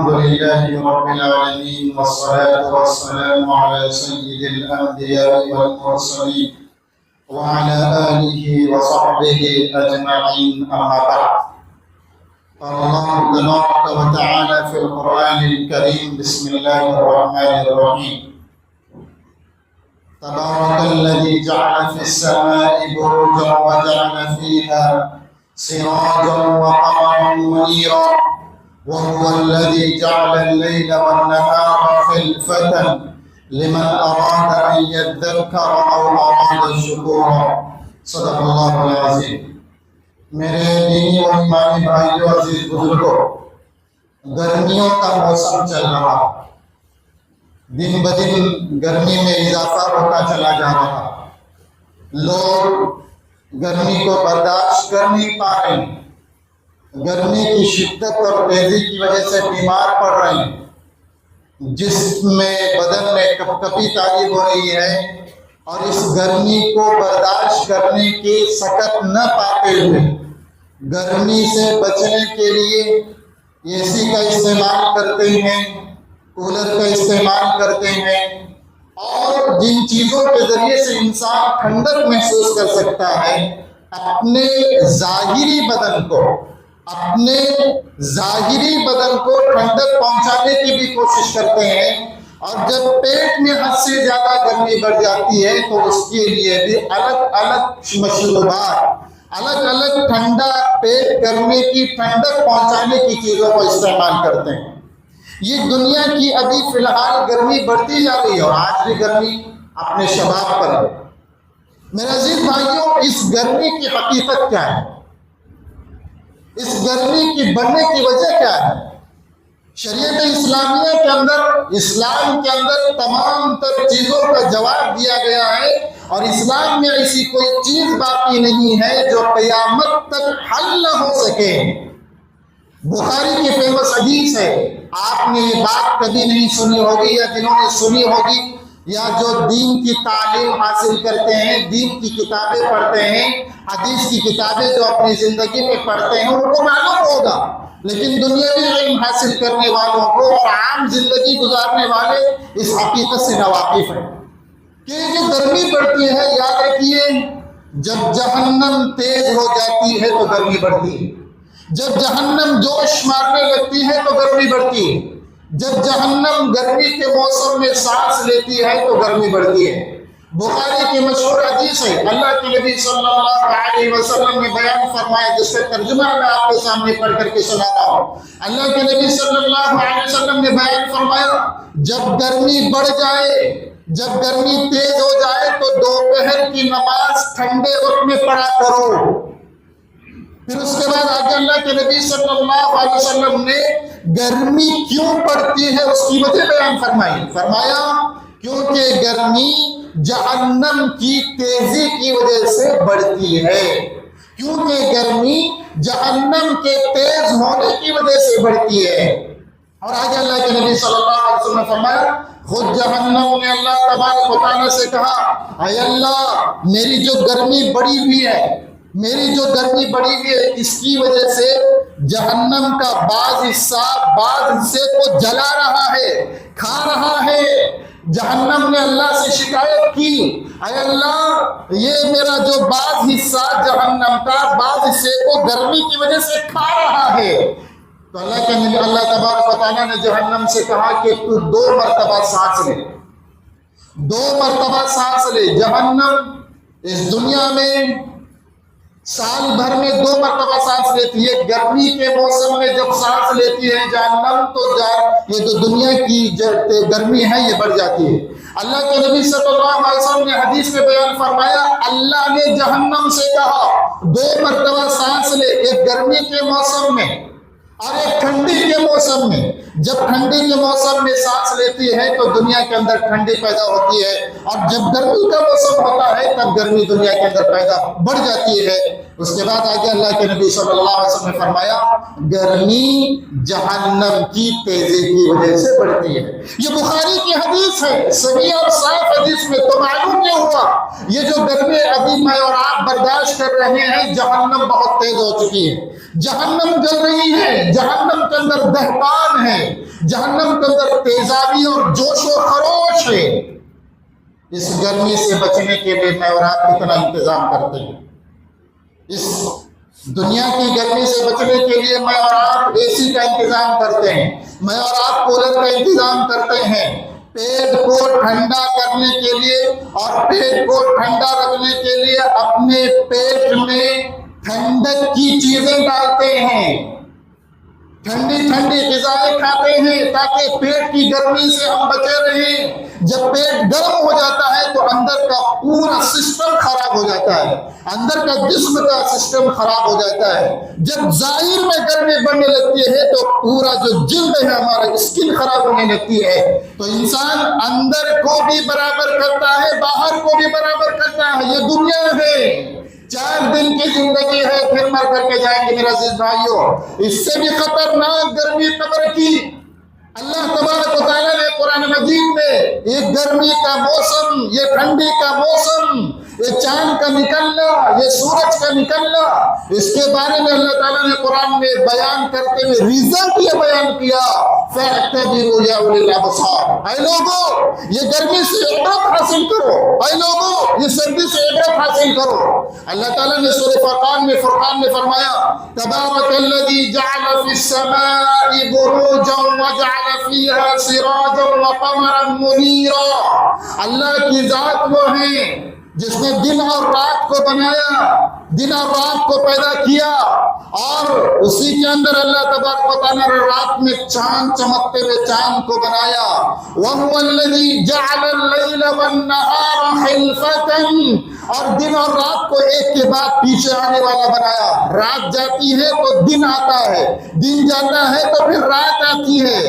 الحمد لله رب العالمين والصلاة والسلام على سيد الأنبياء والمرسلين وعلى آله وصحبه أجمعين أما بعد. قال الله تبارك وتعالى في القرآن الكريم بسم الله الرحمن الرحيم تبارك الذي جعل في السماء بروجا وجعل فيها سراجا وقمرا منيرا وهو الذي جعل الليل والنهار خلفة لمن أراد أن يذكر أو أراد شكورا. صدق اللہ العظیم. میرے دینی و ایمانی بھائیوں، عزیز بزرگوں، گرمیوں کا موسم چل رہا، دن بدن گرمی میں اضافہ ہوتا چلا جا رہا. لوگ گرمی کو برداشت کر نہیں پا رہے ہیں، گرمی کی شدت اور تیزی کی وجہ سے بیمار پڑ رہے ہیں، جسم میں بدن میں کپ کپی طاری ہو رہی ہے، اور اس گرمی کو برداشت کرنے کی سکت نہ پاتے ہوئے گرمی سے بچنے کے لیے اے سی کا استعمال کرتے ہیں، کولر کا استعمال کرتے ہیں، اور جن چیزوں کے ذریعے سے انسان ٹھنڈک محسوس کر سکتا ہے، اپنے ظاہری بدن کو ٹھنڈک پہنچانے کی بھی کوشش کرتے ہیں. اور جب پیٹ میں حد سے زیادہ گرمی بڑھ جاتی ہے تو اس کے لیے بھی الگ الگ مشروبات، الگ الگ ٹھنڈا پیٹ کرنے کی، ٹھنڈک پہنچانے کی چیزوں کو استعمال کرتے ہیں. یہ دنیا کی ابھی فی الحال گرمی بڑھتی جا رہی ہے، اور آج بھی گرمی اپنے شباب پر ہے. میرے عزیز بھائیوں، اس گرمی کی حقیقت کیا ہے؟ اس گرمی کی بڑھنے کی وجہ کیا ہے؟ شریعت اسلامیہ کے اندر، اسلام کے اندر تمام تر چیزوں کا جواب دیا گیا ہے، اور اسلام میں ایسی کوئی چیز باقی نہیں ہے جو قیامت تک حل نہ ہو سکے. بخاری کی فیمس حدیث ہے، آپ نے یہ بات کبھی نہیں سنی ہوگی، یا جنہوں نے سنی ہوگی، یا جو دین کی تعلیم حاصل کرتے ہیں، دین کی کتابیں پڑھتے ہیں، حدیث کی کتابیں جو اپنی زندگی میں پڑھتے ہیں، ان کو معلوم ہوگا. لیکن دنیاوی علم حاصل کرنے والوں کو اور عام زندگی گزارنے والے اس حقیقت سے ناواقف ہیں کہ جو گرمی بڑھتی ہے، یاد رکھیے، جب جہنم تیز ہو جاتی ہے تو گرمی بڑھتی ہے. جب جہنم جوش مارنے لگتی ہے تو گرمی بڑھتی ہے. جب جہنم گرمی کے موسم میں سانس لیتی ہے تو گرمی بڑھتی ہے. بخاری کی مشہور حدیث ہے، اللہ کے نبی صلی اللہ علیہ وسلم نے بیان فرمایا، جس کا ترجمہ میں آپ کے سامنے پڑھ کر کے سنا رہا ہوں. اللہ کے نبی صلی اللہ علیہ وسلم نے بیان فرمایا، جب گرمی بڑھ جائے، جب گرمی تیز ہو جائے تو دوپہر کی نماز ٹھنڈے وقت میں پڑھا کرو. پھر اس کے بعد آگے اللہ کے نبی صلی اللہ علیہ وسلم نے گرمی کیوں پڑتی ہے اس کی وجہ بیان فرمایا کیونکہ گرمی جہنم کی تیزی کی وجہ سے بڑھتی ہے، کیونکہ گرمی جہنم کے تیز ہونے کی وجہ سے بڑھتی ہے. اور آگے اللہ کے نبی صلی اللہ علیہ وسلم نے فرمایا، خود جہنم نے اللہ تبارک و تعالیٰ سے کہا، اے اللہ، میری جو گرمی بڑھی ہوئی ہے، اس کی وجہ سے جہنم کا بعض حصے کو جلا رہا ہے، کھا رہا ہے. جہنم نے اللہ سے شکایت کی، اے اللہ، یہ میرا جو بعض حصہ جہنم کا، بعض حصے کو گرمی کی وجہ سے کھا رہا ہے. تو اللہ تبارک و تعالیٰ نے جہنم سے کہا کہ تو 2 مرتبہ سانس لے. جہنم اس دنیا میں سال بھر میں 2 مرتبہ سانس لیتی ہے. گرمی کے موسم میں جب سانس لیتی ہے جہنم تو یہ جو دنیا کی گرمی ہے یہ بڑھ جاتی ہے. اللہ کے نبی صلی اللہ علیہ وسلم نے حدیث میں بیان فرمایا، اللہ نے جہنم سے کہا 2 مرتبہ سانس لے، ایک گرمی کے موسم میں اور ایک ٹھنڈی کے موسم میں. جب ٹھنڈی کے موسم میں سانس لیتی ہے تو دنیا کے اندر ٹھنڈی پیدا ہوتی ہے، اور جب گرمی کا موسم ہوتا ہے تب گرمی دنیا کے اندر پیدا بڑھ جاتی ہے. اس کے بعد آگے اللہ کے نبی صلی اللہ علیہ وسلم نے فرمایا گرمی جہنم کی تیزی کی وجہ سے بڑھتی ہے۔ یہ بخاری کی حدیث ہے، صحیح اور صاف حدیث میں۔ تو معلوم کیا ہوا، یہ جو گرمی ابھی میں اور آپ برداشت کر رہے ہیں، جہنم بہت تیز ہو چکی ہے، جہنم جل رہی ہے، جہنم کے اندر دہقان ہے، جہنم کے اندر تیزابی اور جوش و خروش ہے۔ اس گرمی سے بچنے کے لیے میں اور آپ کتنا انتظام کرتے ہیں؟ اس دنیا کی گرمی سے بچنے کے لیے میں اور آپ اے سی کا انتظام کرتے ہیں، میں اور آپ کولر کا انتظام کرتے ہیں، پیٹ کو ٹھنڈا کرنے کے لیے اور پیٹ کو ٹھنڈا رکھنے کے لیے اپنے پیٹ میں ٹھنڈک کی چیزیں ڈالتے ہیں، ٹھنڈی ٹھنڈی غذائیں کھاتے ہیں تاکہ پیٹ کی گرمی سے ہم بچے رہیں۔ جب پیٹ گرم ہو جاتا ہے تو اندر کا پورا سسٹم خراب ہو جاتا ہے، اندر کا جسم کا سسٹم خراب ہو جاتا ہے۔ جب ظاہر میں گرمی بڑھنے لگتی ہے تو پورا جو جلد ہے ہمارا اسکن خراب ہونے لگتی ہے۔ تو انسان اندر کو بھی برابر کرتا ہے، باہر کو بھی برابر کرتا ہے۔ یہ دنیا ہے، 4 دن کی زندگی ہے، پھر مر کر کے جائیں گے میرے عزیز بھائیوں۔ اس سے بھی خطرناک گرمی قبر کی۔ اللہ تبارک و تعالیٰ نے قرآن مجید میں یہ گرمی کا موسم، یہ ٹھنڈی کا موسم، یہ چاند کا نکلنا، یہ سورج کا نکلنا، اس کے بارے میں اللہ تعالیٰ نے قرآن میں بیان کرتے ہوئے ریزلٹ یہ بیان کیا، فَاعْتَبِرُوا يَا أُولِي الْأَبْصَارِ۔ اے لوگو یہ گرمی سے عبرت حاصل کرو، اے لوگو یہ سردی سے عبرت حاصل کرو۔ اللہ تعالیٰ نے سورہ فرقان میں فرمایا تبارک الذی جعل فی السماء بروجا وجعل فیہا سراجا وقمرا منیرا۔ اللہ کی ذات وہ ہے جس نے دن اور رات کو بنایا، دن اور رات کو پیدا کیا، اور اسی کے اندر اللہ تبارک و تعالیٰ نے رات میں چاند چمکتے ہوئے چاند کو بنایا۔ وَهُوَ الَّذِي جَعَلَ اللَّيْلَ وَالنَّهَارَ خِلْفَةً، اور دن اور رات کو ایک کے بعد پیچھے آنے والا بنایا۔ رات جاتی ہے تو دن آتا ہے، دن جاتا ہے تو پھر رات آتی ہے۔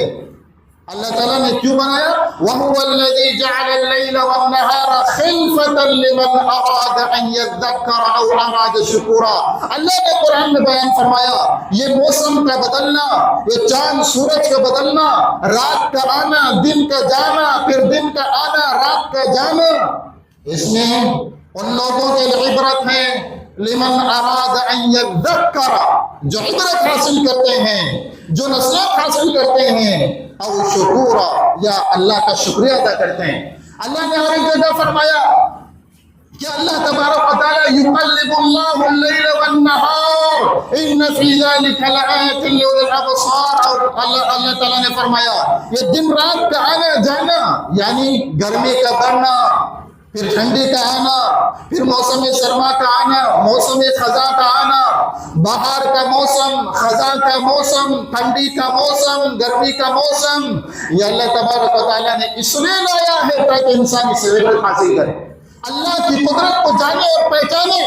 اللہ تعالیٰ نے کیوں بنایا؟ وَهُوَ الَّذِي جَعَلَ اللَّيْلَ وَالنَّهَارَ خِلْفَةً لِمَنْ أَرَادَ أَنْ يَذَّكَّرَ أَوْ أَرَادَ شُكُورًا۔ اللہ نے قرآن میں بیان فرمایا یہ موسم کا بدلنا، یہ چاند سورج کا بدلنا، رات کا آنا، دن کا جانا، پھر دن کا آنا، رات کا جانا، اس میں ان لوگوں کے لیے عبرت ہے لمن اراد ان یذکر، جو عبرت حاصل کرتے ہیں، جو نصیحت حاصل کرتے ہیں، او شکورا، یا اللہ کا شکریہ ادا کرتے ہیں۔ اللہ نے ہر جگہ فرمایا کہ اللہ تبارک و تعالی یقلب اللہ اللیل والنہار ان فی ذلک لآیۃ لأولی الابصار، اور اللہ تعالیٰ نے فرمایا یہ دن رات کا آنا جانا، یعنی گرمی کا بڑھنا، پھر ٹھنڈی کا آنا، پھر موسم سرما کا آنا، موسم خزاں کا آنا، بہار کا موسم، خزاں کا موسم، ٹھنڈی کا موسم، گرمی کا موسم، یہ اللہ تبارک و تعالیٰ نے اس لیے لایا ہے تاکہ انسان اس سے عبرت حاصل کرے، اللہ کی قدرت کو جانے اور پہچانے،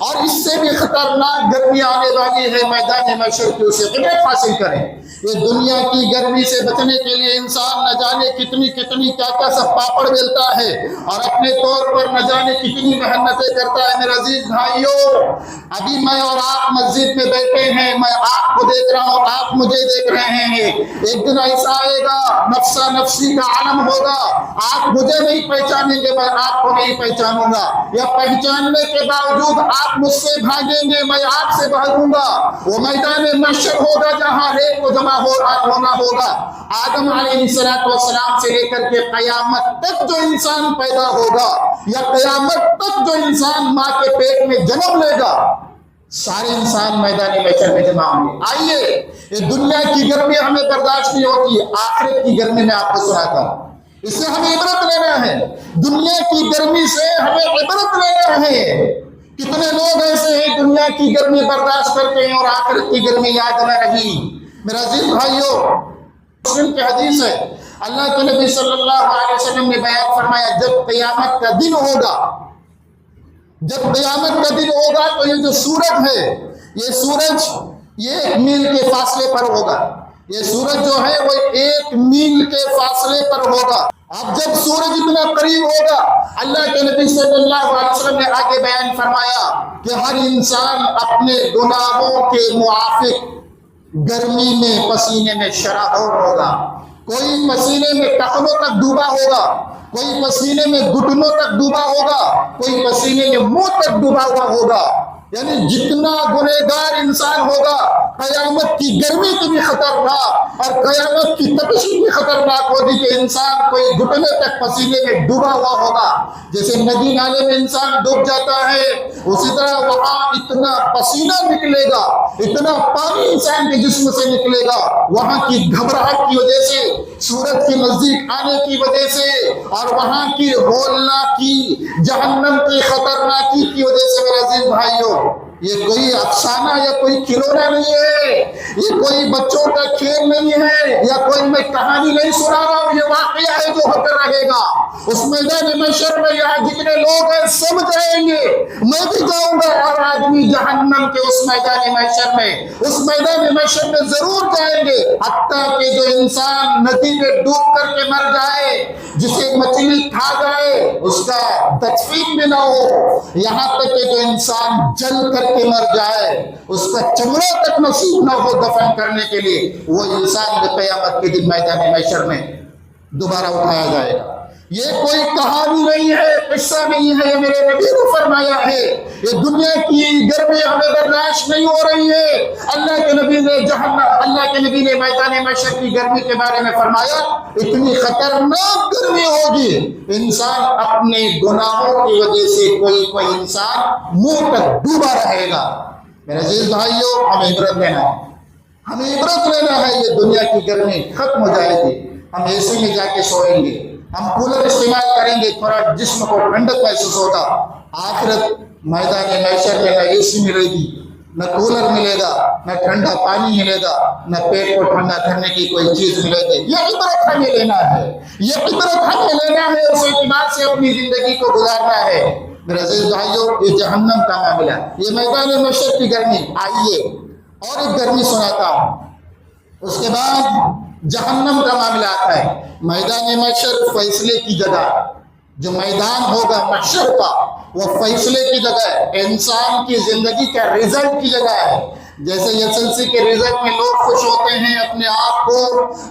اور اس سے بھی خطرناک گرمی آنے والی ہے میدان محشر کی، اسے عبرت حاصل کریں۔ یہ دنیا کی گرمی سے بچنے کے لیے انسان نہ جانے کتنی کیا سب پاپڑ بیلتا ہے، اور اپنے طور پر نہ جانے کتنی محنتیں کرتا ہے۔ میرے عزیز بھائیوں، ابھی میں اور آپ مسجد میں بیٹھے ہیں، میں آپ کو دیکھ رہا ہوں، آپ مجھے دیکھ رہے ہیں، ایک دن ایسا آئے گا نفسا نفسی کا عالم ہوگا، آپ مجھے نہیں پہچانیں گے، میں آپ کو نہیں پہچانوں گا، یا پہچاننے کے باوجود آپ مجھ سے بھاگیں گے، میں آپ سے بھاگوں گا۔ وہ میدان محشر ہوگا جہاں ہر ایک کو جمع ہونا ہوگا۔ آدم علیہ السلام سے لے کر کے قیامت تک جو انسان پیدا ہوگا، یا قیامت تک جو انسان ماں کے پیٹ میں جنم لے گا، سارے انسان میدان محشر میں جمع ہوں گے۔ آئیے، یہ دنیا کی گرمی ہمیں برداشت نہیں ہوتی، آخرت کی گرمی میں آپ کو سناتا ہوں، اس سے ہمیں عبرت لینا ہے۔ دنیا کی گرمی سے ہمیں عبرت لینا ہے۔ کتنے لوگ ایسے ہیں دنیا کی گرمی برداشت کرتے ہیں اور آخرت کی گرمی یاد نہ رہی۔ میرا عزیز بھائیوں، مسلم کی حدیث ہے، اللہ کے نبی صلی اللہ علیہ وسلم نے بیان فرمایا جب قیامت کا دن ہوگا، جب قیامت کا دن ہوگا تو یہ جو سورج ہے، یہ سورج یہ 1 میل کے فاصلے پر ہوگا، یہ سورج جو ہے وہ 1 میل کے فاصلے پر ہوگا، اب جب سورج اتنا قریب ہوگا، اللہ کے نبی صلی اللہ علیہ وسلم نے آگے بیان فرمایا کہ ہر انسان اپنے گناہوں کے موافق گرمی میں پسینے میں شرابور ہوگا. کوئی پسینے میں ٹخنوں تک ڈوبا ہوگا، کوئی پسینے میں گھٹنوں تک ڈوبا ہوگا، کوئی پسینے میں منہ تک ڈوبا ہوا ہوگا. یعنی جتنا گنہگار انسان ہوگا، قیامت کی گرمی کی بھی خطرناک اور قیامت کی تپشی بھی خطرناک ہوگی کہ انسان کوئی گھٹنے تک پسینے میں ڈوبا ہوا ہوگا. جیسے ندی نالے میں انسان ڈوب جاتا ہے، اسی طرح وہاں اتنا پسینہ نکلے گا، اتنا پانی انسان کے جسم سے نکلے گا، وہاں کی گھبراہٹ کی وجہ سے، سورج کے نزدیک آنے کی وجہ سے، اور وہاں کی ہولناکی، جہنم کی خطرناکی کی وجہ سے. میرے عزیز بھائیوں، یہ کوئی افسانہ یا کوئی کھلونا نہیں ہے، یہ کوئی بچوں کا کھیل نہیں ہے، یا کوئی میں کہانی نہیں سنا رہا ہوں، یہ واقعہ ہے جو ہو کر رہے گا. اس میدان محشر میں یہاں جتنے لوگ ہیں سب جائیں گے، میں بھی جاؤں گا، اور آدمی جہنم کے اس میدان محشر میں، اس میدان محشر میں ضرور جائیں گے. حتیٰ کہ جو انسان ندی میں ڈوب کر کے مر جائے، جسے مچھلی کھا جائے، اس کا تدفین بھی نہ ہو، یہاں تک کہ جو انسان جل کر کے مر جائے، اس کا چمڑا تک نصیب نہ ہو دفن کرنے کے لیے، وہ انسان بھی قیامت کے دن میدان محشر میں دوبارہ اٹھایا جائے گا. یہ کوئی کہانی نہیں ہے، قصہ نہیں ہے، یہ میرے نبی نے فرمایا ہے. یہ دنیا کی گرمی ہمیں برداشت نہیں ہو رہی ہے. اللہ کے نبی نے میدان محشر کی گرمی کے بارے میں فرمایا، اتنی خطرناک گرمی ہوگی، انسان اپنے گناہوں کی وجہ سے کوئی انسان منہ تک ڈوبا رہے گا. میرے عزیز بھائیوں، ہمیں عبرت لینا ہے. یہ دنیا کی گرمی ختم ہو جائے گی، ہم اے سی میں جا کے سوئیں گے، ہم کولر استعمال کریں گے، تھوڑا جسم کو ٹھنڈک محسوس ہوگا. آخرت میدان محشر میں نہ اے سی ملے گی، نہ کولر ملے گا، نہ ٹھنڈا پانی ملے گا، نہ پیٹ کو ٹھنڈا کرنے کی کوئی چیز ملے گی. یہ عبرت ہمیں لینا ہے، اس اعتبار سے اپنی زندگی کو گزارنا ہے. میرے عزیز بھائیوں، یہ جہنم کا معاملہ، یہ میدان محشر کی گرمی. آئیے اور ایک گرمی سناتا ہوں. اس کے بعد جہنم کا معاملہ آتا ہے. میدان محشر فیصلے کی جگہ، جو میدان ہوگا محشر کا، وہ فیصلے کی جگہ ہے، انسان کی زندگی کا رزلٹ کی جگہ ہے. جیسے SSLC کے رزلٹ میں لوگ خوش ہوتے ہیں اپنے آپ کو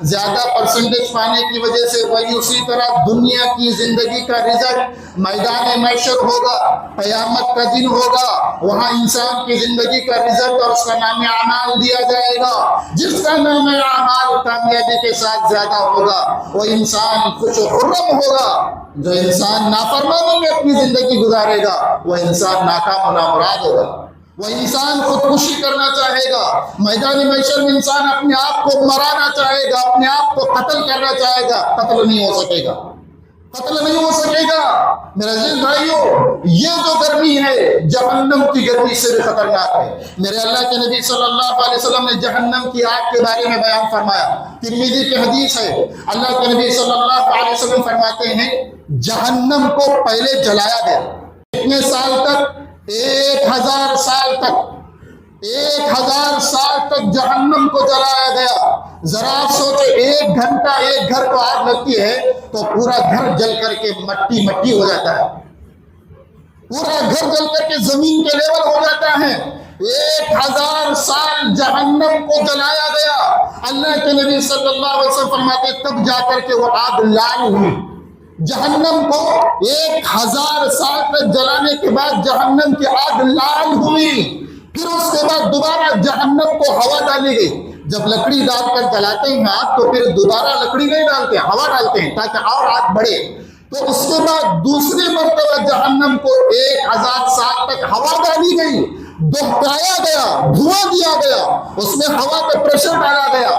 زیادہ پرسنٹیج پانے کی وجہ سے، وہی اسی طرح دنیا کی زندگی کا رزلٹ میدان محشر ہوگا، قیامت کا دن ہوگا. وہاں انسان کی زندگی کا رزلٹ اور اس کا نام اعمال دیا جائے گا. جس کا نام اعمال کامیابی کے ساتھ زیادہ ہوگا، وہ انسان خوش و خرم ہوگا. جو انسان نافرمانی میں اپنی زندگی گزارے گا، وہ انسان ناکام و نامراد ہوگا. وہ انسان خودکشی کرنا چاہے گا. میدان محشر میں انسان اپنے آپ کو مرانا چاہے گا، اپنے آپ کو قتل کرنا چاہے گا، قتل نہیں ہو سکے گا. میرے عزیز بھائیوں، یہ جو گرمی ہے جہنم کی گرمی سے بھی خطرناک ہے. میرے اللہ کے نبی صلی اللہ علیہ وسلم نے جہنم کی آگ کے بارے میں بیان فرمایا. ترمذی کی حدیث ہے. اللہ کے نبی صلی اللہ علیہ وسلم فرماتے ہیں، جہنم کو پہلے جلایا گیا. کتنے سال تک؟ 1000 سال تک. 1000 سال تک جہنم کو جلایا گیا. ذرا سوچے، 1 گھنٹہ ایک گھر کو آگ لگتی ہے تو پورا گھر جل کر کے مٹی ہو جاتا ہے، پورا گھر جل کر کے زمین کے لیول ہو جاتا ہے. 1000 سال جہنم کو جلایا گیا. اللہ کے نبی صلی اللہ علیہ وسلم فرماتے تب جا کر کے وہ آگ لال ہوئی. جہنم کو 1000 سال تک جلانے کے بعد جہنم کی آگ لال ہوئی. پھر اس کے بعد دوبارہ جہنم کو ہوا ڈالی گئی. جب لکڑی ڈال کر جلاتے ہیں آگ تو پھر دوبارہ لکڑی نہیں ڈالتے، ہوا ڈالتے ہیں تاکہ اور آگ بڑھے. تو اس کے بعد دوسری مرتبہ جہنم کو 1000 سال تک ہوا ڈالی گئی، دہرایا گیا، دھواں دیا گیا، اس میں ہوا کا پریشر ڈالا گیا.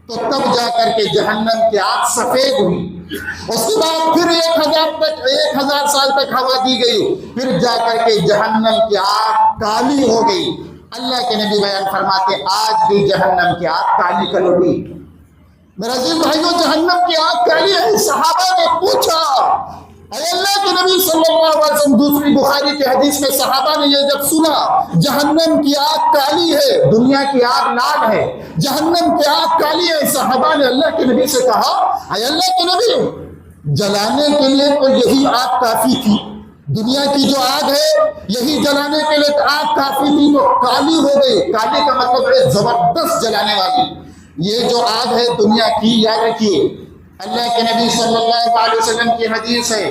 تو تب جا کر کے جہنم کی آگ سفید ہوئی. اس کے بعد پھر 1000 سال تک ہوا دی گئی، پھر جا کر کے جہنم کی آگ کالی ہو گئی. اللہ کے نبی بیان فرماتے آج بھی جہنم کی آگ کالی کلر ہوئی. میرا عزیز بھائیوں، جہنم کی آگ کالی ہے. صحابہ نے پوچھا، اے اللہ کے نبی صلی اللہ علیہ وسلم، دوسری بخاری کی حدیث میں صحابہ نے یہ جب سنا جہنم کی آگ کالی ہے، دنیا کی آگ لال ہے، جہنم کی آگ کالی ہے، صحابہ نے اللہ کے نبی سے کہا، اے اللہ کے نبی، جلانے کے لیے تو یہی آگ کافی تھی، دنیا کی جو آگ ہے یہی جلانے کے لیے آگ کافی تھی، تو کالی ہو گئی۔ کالی کا مطلب ہے زبردست جلانے والی۔ یہ جو آگ ہے دنیا کی، یاد رکھیے اللہ کے نبی صلی اللہ علیہ وسلم کی حدیث ہے،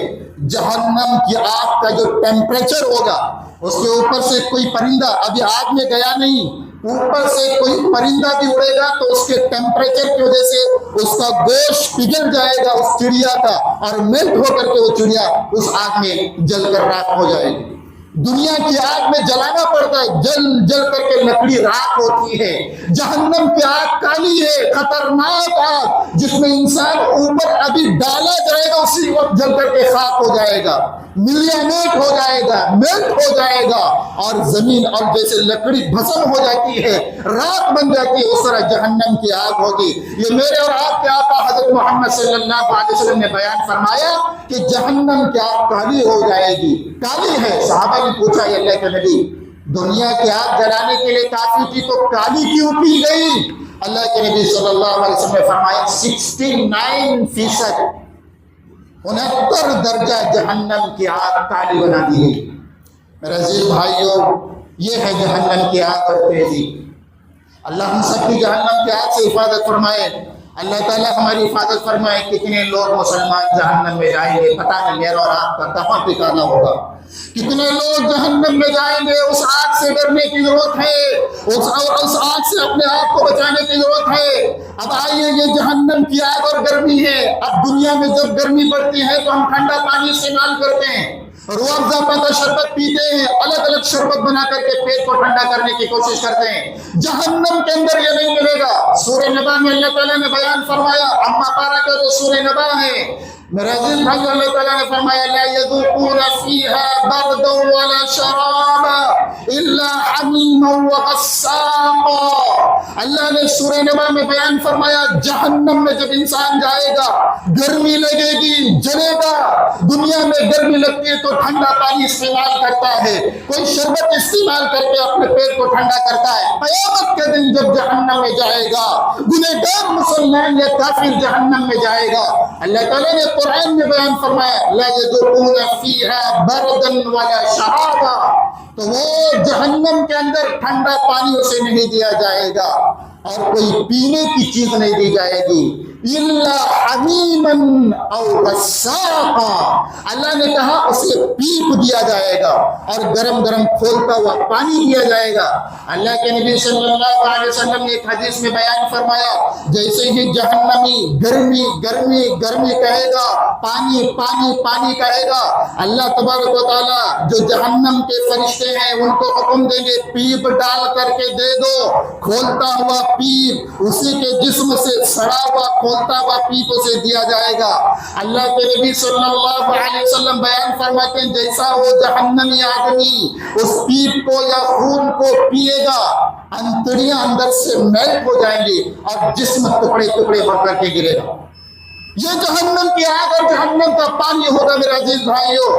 جہنم کی آگ کا جو ٹیمپریچر ہوگا، اس کے اوپر سے کوئی پرندہ ابھی آگ میں گیا نہیں، اوپر سے کوئی پرندہ بھی اڑے گا تو اس کے ٹیمپریچر کی وجہ سے اس کا گوشت پگھل جائے گا اس چڑیا کا، اور میلٹ ہو کر کے وہ چڑیا اس آگ میں جل کر راکھ ہو جائے گی۔ دنیا کی آگ میں جلانا پڑتا ہے، جل جل کر کے لکڑی راکھ ہوتی ہے۔ جہنم کی آگ کالی ہے، خطرناک آگ، جس میں انسان اوپر ابھی ڈالا جائے گا اسی وقت جل کر کے خاک ہو جائے گا، ملیامیٹ ہو جائے گا، میلٹ ہو جائے گا، اور زمین اور جیسے لکڑی بھسم ہو جاتی ہے، راکھ بن جاتی ہے، اس طرح جہنم کی آگ ہوگی۔ یہ میرے اور آپ کے آقا حضرت محمد صلی اللہ علیہ وسلم نے بیان فرمایا کہ جہنم کی آگ کالی ہو جائے گی، کالی ہے۔ صحابہ نے پوچھا یا اللہ کے نبی، دنیا کی آگ جلانے کے لیے کافی تھی تو کالی کیوں کی گئی؟ اللہ کے نبی صلی اللہ علیہ وسلم نے فرمایا 69%، 69 درجہ جہنم کی آگ کالی بنا دی گئی۔ میرے عزیز بھائیوں، یہ ہے جہنم کی آگ اور تیزی۔ اللہ ہم سب کی جہنم کی آگ سے حفاظت فرمائے۔ اللہ تعالیٰ ہماری حفاظت فرمائے۔ کتنے لوگ مسلمان جہنم میں جائیں گے، پتہ نہیں میرا اور آپ کا کہاں ٹھکانا ہوگا۔ کتنے لوگ جہنم میں جائیں گے، اس آگ سے ڈرنے کی ضرورت ہے، اس آگ سے اپنے آپ کو بچانے کی ضرورت ہے۔ اب آئیے، یہ جہنم کی آگ اور گرمی ہے۔ اب دنیا میں جب گرمی پڑتی ہے تو ہم ٹھنڈا پانی استعمال کرتے ہیں، روح افزا کا شربت پیتے ہیں، الگ الگ شربت بنا کر کے پیٹ کو ٹھنڈا کرنے کی کوشش کرتے ہیں۔ جہنم کے اندر یہ نہیں ملے گا۔ سورہ نبا میں اللہ تعالیٰ نے بیان فرمایا، اما پارا کا جو سورہ نبا ہے، میرے عزیز بھائی، اللہ تعالیٰ نے فرمایا لا يذوقون فيها بردا ولا شرابا الا حمیما وغساقا۔ اللہ نے سورہ نبا میں بیان فرمایا، جہنم میں جب انسان جائے گا گرمی لگے گی، جلے گا۔ دنیا میں گرمی لگتی ہے تو ٹھنڈا پانی استعمال کرتا ہے، کوئی شربت استعمال کر کے اپنے پیٹ کو ٹھنڈا کرتا ہے۔ قیامت کے دن جب جہنم میں جائے گا، گنہگار مسلمان یا کافر جہنم میں جائے گا، اللہ تعالیٰ نے قرآن میں بیان فرمایا لا يذوقون فيها بردا ولا شرابا، تو وہ جہنم کے اندر ٹھنڈا پانی اسے نہیں دیا جائے گا اور کوئی پینے کی چیز نہیں دی جائے گی، الا حمیما او غساقا۔ اللہ نے کہا اسے پیپ دیا جائے گا اور گرم گرم کھولتا ہوا پانی دیا جائے گا۔ اللہ کے نبی صلی اللہ علیہ وسلم نے ایک حدیث میں بیان فرمایا، جیسے ہی جہنمی گرمی گرمی گرمی کہے گا، پانی پانی پانی کہے گا، اللہ تبارک و تعالیٰ جو جہنم کے فرشتے ہیں ان کو حکم دیں گے پیپ ڈال کر کے دے دو۔ کھولتا ہوا پیپ اسی کے جسم سے سڑا ہوا کھولتا ہوا پیپ اسے دیا جائے گا۔ اللہ کے نبی صلی اللہ علیہ وسلم بیان فرماتے ہیں جیسا وہ جہنمی آدمی اس پیپ کو یا خون کو پیے گا، انتڑیاں اندر سے میلٹ ہو جائیں گی اور جسم ٹکڑے ٹکڑے ہو کر کے گرے گا۔ یہ جہنم کی آگ اور جہنم کا پانی ہوگا میرے عزیز بھائیوں۔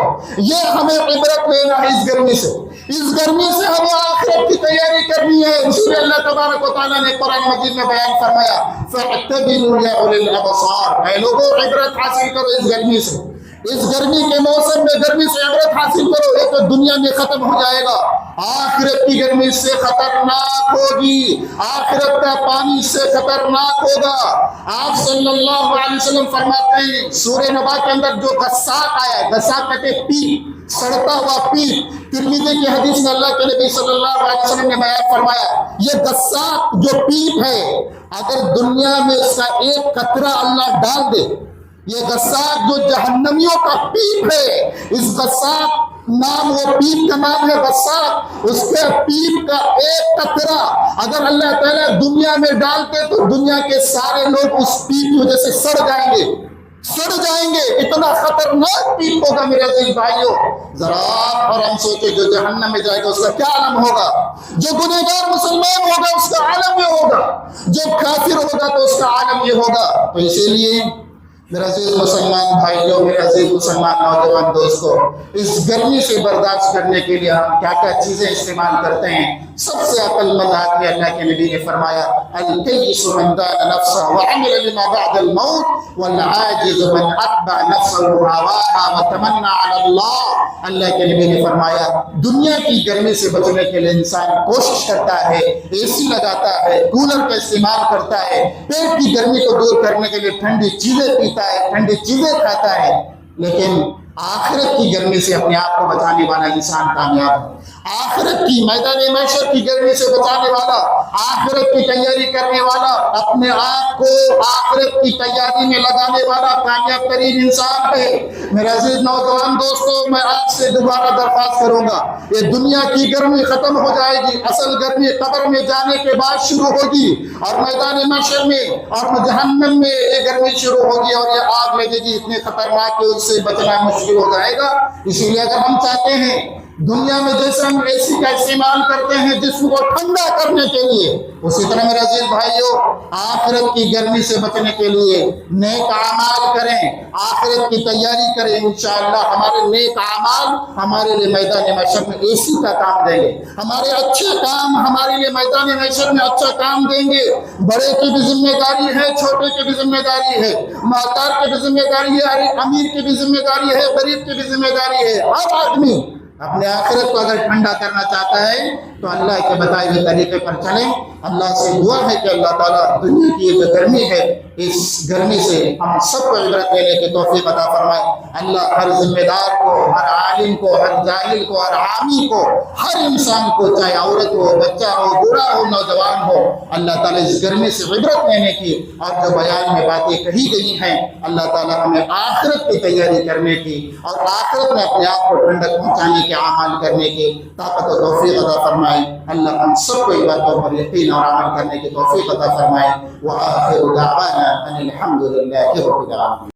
یہ ہمیں عبرت لینا ہے اس گرمی سے، اس گرمی سے ہمیں آخرت کی تیاری کرنی ہے۔ اس لیے اللہ تبارک و تعالیٰ نے قرآن مجید میں بیان فرمایا فَاعْتَبِرُوا يَا أُولِي الْأَبْصَارِ، اے لوگوں عبرت حاصل کرو اس گرمی سے، اس گرمی کے موسم میں گرمی سے عبرت حاصل کرو۔ ایک تو دنیا میں ختم ہو جائے گا، آخرت کی گرمی سے خطرناک ہوگی، آخرت کا پانی سے خطرناک ہوگا۔ آپ صلی اللہ علیہ وسلم فرماتے ہیں سورہ نبا کے اندر جو غساق آیا، غساق کہتے پیپ، سڑتا ہوا پیپ۔ ترمذی کی حدیث میں اللہ کے نبی صلی اللہ علیہ وسلم نے بیان فرمایا یہ غساق جو پیپ ہے، اگر دنیا میں اس کا ایک قطرہ اللہ ڈال دے، یہ غساق جو جہنمیوں کا پیپ ہے، اس غساق نام، وہ پیپ کا نام ہے غساق، اس کے پیپ کا ایک قطرہ اگر اللہ تعالیٰ دنیا میں ڈالتے تو دنیا کے سارے لوگ اس پیپ کی وجہ سے سڑ جائیں گے، سڑ جائیں گے۔ اتنا خطرناک پیپ ہوگا میرے عزیز بھائیوں۔ ذرا اور ہم سوچے جو جہنم میں جائے گا اس کا کیا عالم ہوگا، جو گنہگار مسلمان ہوگا اس کا عالم یہ ہوگا، جو کافر ہوگا تو اس کا عالم یہ ہوگا۔ تو اسی لیے میرے عزیز مسلمان بھائیوں، میرے عزیز مسلمان نوجوان دوستوں، اس گرمی سے برداشت کرنے کے لیے ہم کیا کیا چیزیں استعمال کرتے ہیں، سب سے عقل مند آدمی اللہ کے نبی نے فرمایا الکیس من دان نفسه وعمل لما بعد الموت والعاجز من اتبع نفسه هواها وتمنى على الله۔ اللہ کے نبی نے فرمایا دنیا کی گرمی سے بچنے کے لیے انسان کوشش کرتا ہے، اے سی لگاتا ہے، کولر کا استعمال کرتا ہے، پیٹ کی گرمی کو دور کرنے کے لیے ٹھنڈی چیزیں پیتا ہے، ٹھنڈی چیزیں کھاتا ہے، لیکن آخرت کی گرمی سے اپنے آپ کو بچانے والا انسان کامیاب ہے۔ آخرت کی میدان محشر کی گرمی سے بچانے والا، آخرت کی تیاری کرنے والا، اپنے آپ کو آخرت کی تیاری میں لگانے والا کامیاب ترین انسان ہے۔ میرے عزیز نوجوان دوستو، میں آپ سے دوبارہ درخواست کروں گا، یہ دنیا کی گرمی ختم ہو جائے گی، اصل گرمی قبر میں جانے کے بعد شروع ہوگی، اور میدان محشر میں اور جہنم میں یہ گرمی شروع ہوگی اور یہ آگ لگے گی، اتنے خطرناک کہ اس سے بچنا مشکل ہو جائے گا۔ اسی لیے اگر ہم چاہتے ہیں دنیا میں جیسے ہم اے سی کا استعمال کرتے ہیں جسم کو ٹھنڈا کرنے کے لیے، اسی طرح میرے عزیز بھائیوں آخرت کی گرمی سے بچنے کے لیے نیک اعمال کریں، آخرت کی تیاری کریں، انشاءاللہ ہمارے نیک اعمال ہمارے لیے میدان محشر میں اے سی کا کام دیں گے، ہمارے اچھے کام ہمارے لیے میدان محشر میں اچھا کام دیں گے۔ بڑے کی بھی ذمہ داری ہے، چھوٹے کی بھی ذمہ داری ہے، مالدار کی بھی ذمہ داری ہے، امیر کی بھی ذمہ داری ہے، غریب کی بھی ذمہ داری ہے۔ ہر آدمی اپنے آخرت کو اگر ٹھنڈا کرنا چاہتا ہے تو اللہ کے بتائے ہوئے طریقے پر چلیں۔ اللہ سے دعا ہے کہ اللہ تعالیٰ دنیا کی جو گرمی ہے اس گرمی سے ہم سب کو عبرت لینے کی توفیق عطا فرمائے۔ اللہ ہر ذمہ دار کو، ہر عالم کو، ہر جاہل کو، ہر عامی کو، ہر انسان کو، چاہے عورت ہو، بچہ ہو، بوڑھا ہو، نوجوان ہو، اللہ تعالیٰ اس گرمی سے عبرت لینے کی اور جو بیان میں باتیں کہی گئی ہیں اللہ تعالیٰ ہمیں آخرت کی تیاری کرنے کی اور آخرت میں اپنے آپ کو ٹھنڈک پہنچانے کے اعمال کرنے کی طاقت و توفیق عطا فرمائے۔ اللہ ہم سب کو باتوں پر یقین اور عمل کرنے کی توفیق عطا فرمائے۔ وآخر دعوانا ان الحمد للہ رب العالمین۔